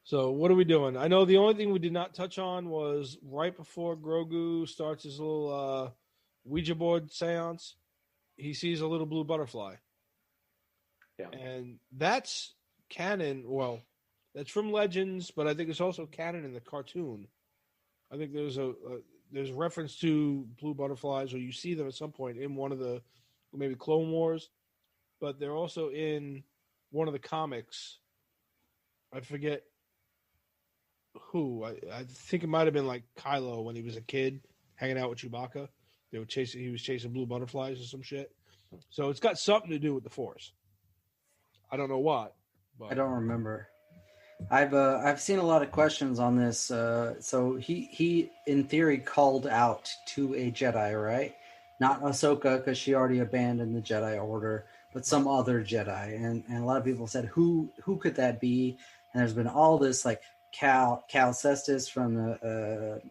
So what are we doing? I know the only thing we did not touch on was right before Grogu starts his little Ouija board seance, he sees a little blue butterfly. Yeah. And that's canon. Well, that's from Legends, but I think it's also canon in the cartoon. I think there's there's reference to blue butterflies, or you see them at some point in one of the maybe Clone Wars, but they're also in one of the comics. I forget who. I think it might have been like Kylo when he was a kid hanging out with Chewbacca. He was chasing blue butterflies or some shit. So it's got something to do with the Force. I don't know what. But. I don't remember. I've seen a lot of questions on this. So he in theory called out to a Jedi, right? Not Ahsoka, because she already abandoned the Jedi Order, but some other Jedi. And a lot of people said, who could that be? And there's been all this like Cal Kestis from the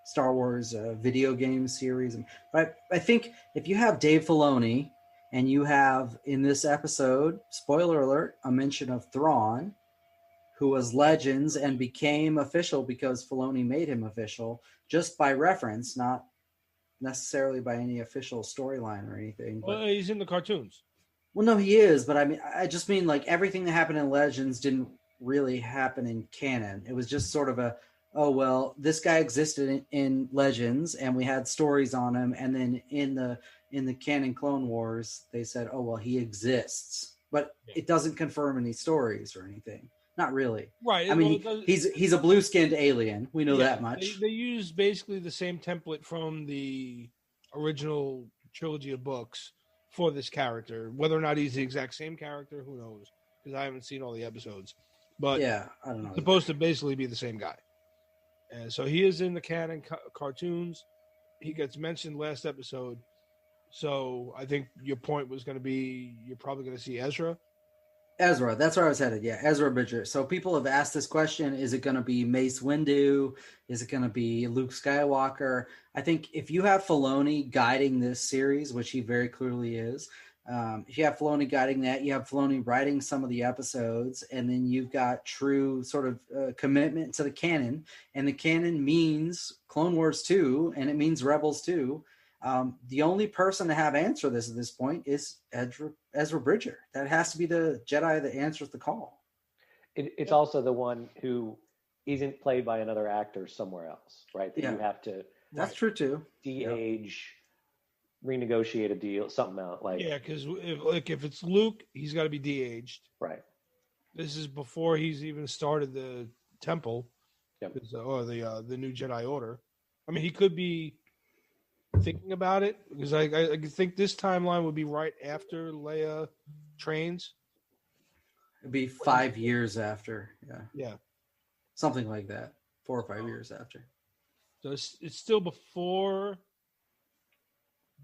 Star Wars video game series. But I think if you have Dave Filoni, and you have in this episode, spoiler alert, a mention of Thrawn, who was Legends and became official because Filoni made him official, just by reference, not necessarily by any official storyline or anything. Well, he's in the cartoons. Well, no, he is, but I just mean like everything that happened in Legends didn't really happen in canon. It was just sort of this guy existed in Legends, and we had stories on him, and then in the canon Clone Wars, they said, he exists, but it doesn't confirm any stories or anything. Not really. Right. I mean, he's a blue-skinned alien. We know that much. They use basically the same template from the original trilogy of books for this character. Whether or not he's the exact same character, who knows? Because I haven't seen all the episodes. But yeah, I don't know. It's supposed to basically be the same guy. And so he is in the canon cartoons. He gets mentioned last episode. So I think your point was going to be you're probably going to see Ezra. Ezra, that's where I was headed. Yeah, Ezra Bridger. So people have asked this question: is it going to be Mace Windu? Is it going to be Luke Skywalker? I think if you have Filoni guiding this series, which he very clearly is, if you have Filoni guiding that, you have Filoni writing some of the episodes, and then you've got true sort of commitment to the canon. And the canon means Clone Wars 2, and it means Rebels 2. The only person to have answer this at this point is Ezra Bridger. That has to be the Jedi that answers the call. It's also the one who isn't played by another actor somewhere else, right? That you have to. That's true too. De-age, renegotiate a deal, something out like. Yeah, because if it's Luke, he's got to be de-aged. Right. This is before he's even started the temple, yep. Or the new Jedi Order. I mean, he could be thinking about it because I think this timeline would be right after Leia trains. It'd be 5 years after. Yeah. Yeah. Something like that. 4 or 5 years after. So it's still before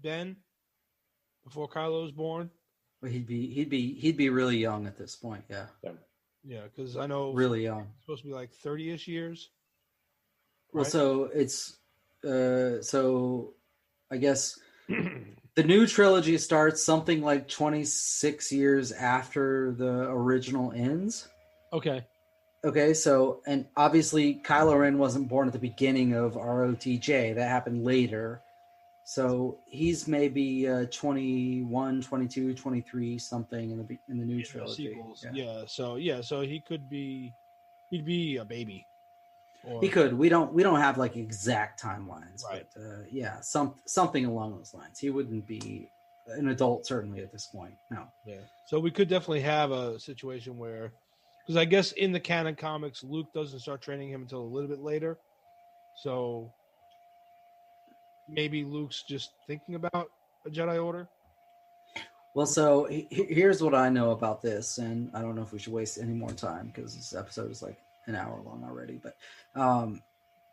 Ben, before Kylo was born. But he'd be really young at this point. Yeah. Yeah, because I know really young. It's supposed to be like 30-ish years. Right? Well, so it's so I guess the new trilogy starts something like 26 years after the original ends. Okay, so, and obviously Kylo Ren wasn't born at the beginning of ROTJ. That happened later. So he's maybe 21, 22, 23, something in the new trilogy. Sequels. Yeah. So he'd be a baby. He could. We don't have like exact timelines, right? But something along those lines. He wouldn't be an adult certainly at this point. No. Yeah. So we could definitely have a situation where, because I guess in the canon comics, Luke doesn't start training him until a little bit later. So maybe Luke's just thinking about a Jedi Order. Well, so here's what I know about this, and I don't know if we should waste any more time because this episode is like an hour long already. But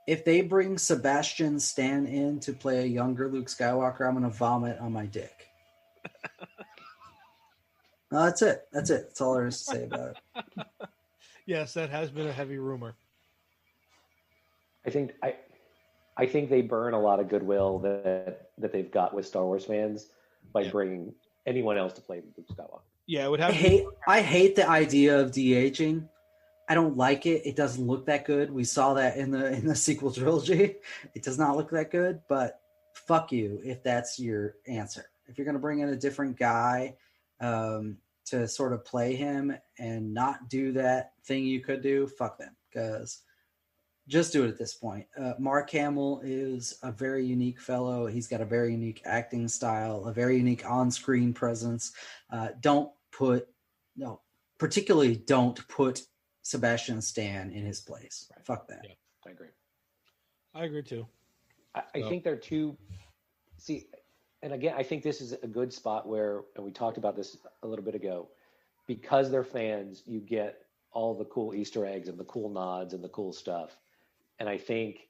if they bring Sebastian Stan in to play a younger Luke Skywalker, I'm going to vomit on my dick. No, that's it. That's all there is to say about it. Yes, that has been a heavy rumor. I think they burn a lot of goodwill that they've got with Star Wars fans by bringing anyone else to play Luke Skywalker. Yeah, it would have. I hate the idea of de-aging. I don't like it. It doesn't look that good. We saw that in the sequel trilogy. It does not look that good. But fuck you if that's your answer. If you're going to bring in a different guy to sort of play him and not do that thing you could do, fuck them. Because just do it at this point. Mark Hamill is a very unique fellow. He's got a very unique acting style, a very unique on-screen presence. Particularly don't put Sebastian Stan in his place. Right. Fuck that. Yeah, I agree. I agree too. I think they're too. See, and again, I think this is a good spot where, and we talked about this a little bit ago, because they're fans, you get all the cool Easter eggs and the cool nods and the cool stuff. And I think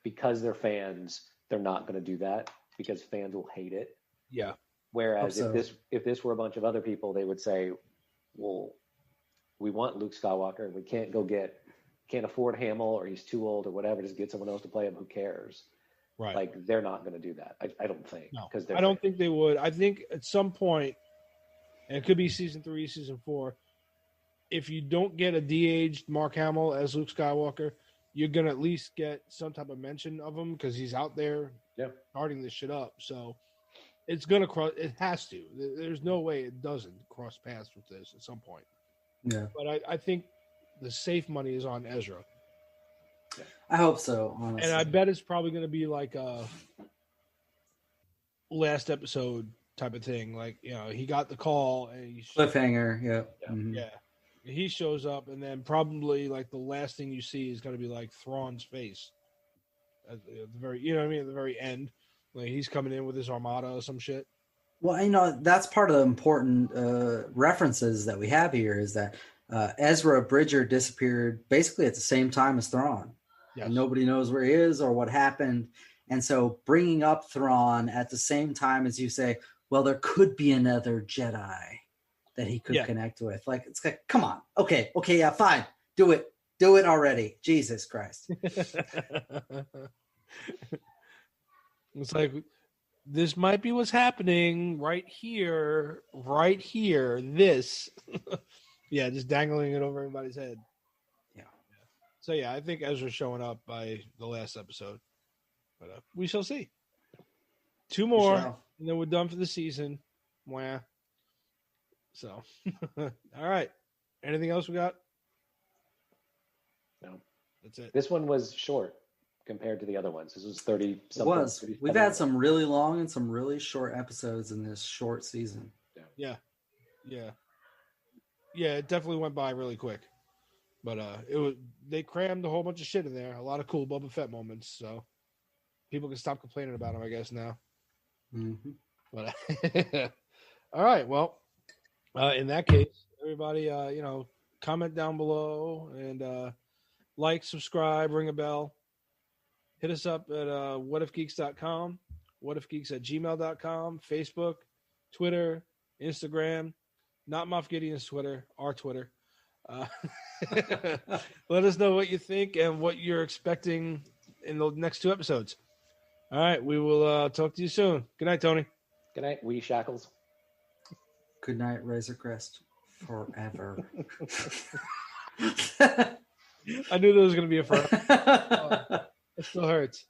because they're fans, they're not going to do that because fans will hate it. Yeah. Whereas if this were a bunch of other people, they would say, well, we want Luke Skywalker and we can't afford Hamill or he's too old or whatever. Just get someone else to play him. Who cares? Right. Like they're not going to do that. I don't think. No, I don't think they would. I think at some point, and it could be season 3, season 4, if you don't get a de-aged Mark Hamill as Luke Skywalker, you're going to at least get some type of mention of him because he's out there starting this shit up. So it's going to cross. It has to. There's no way it doesn't cross paths with this at some point. Yeah. But I think the safe money is on Ezra. Yeah. I hope so, honestly. And I bet it's probably going to be like a last episode type of thing. Like, he got the call. And cliffhanger, yeah. Mm-hmm. Yeah. He shows up, and then probably like the last thing you see is going to be like Thrawn's face at the very, at the very end. Like he's coming in with his armada or some shit. Well, that's part of the important references that we have here is that Ezra Bridger disappeared basically at the same time as Thrawn. Yes. And nobody knows where he is or what happened. And so bringing up Thrawn at the same time as you say, well, there could be another Jedi that he could connect with. Like, it's like, come on. Okay, yeah, fine. Do it already. Jesus Christ. It's like, this might be what's happening right here, this. Yeah, just dangling it over everybody's head. Yeah. So, yeah, I think Ezra's showing up by the last episode. But we shall see. 2 more, and then we're done for the season. Wah. So, all right. Anything else we got? No. That's it. This one was short compared to the other ones. This was 30 something. It was. We've had some really long and some really short episodes in this short season. Yeah. It definitely went by really quick. But they crammed a whole bunch of shit in there. A lot of cool Boba Fett moments. So people can stop complaining about them, I guess, now. Mm-hmm. But all right. Well, in that case, everybody, comment down below, and like, subscribe, ring a bell. Hit us up at whatifgeeks.com, whatifgeeks@gmail.com, Facebook, Twitter, Instagram, not Moff Gideon's Twitter, our Twitter. Let us know what you think and what you're expecting in the next 2 episodes. All right, we will talk to you soon. Good night, Tony. Good night, Wee Shackles. Good night, Razor Crest. Forever. I knew there was going to be a forever. It still hurts.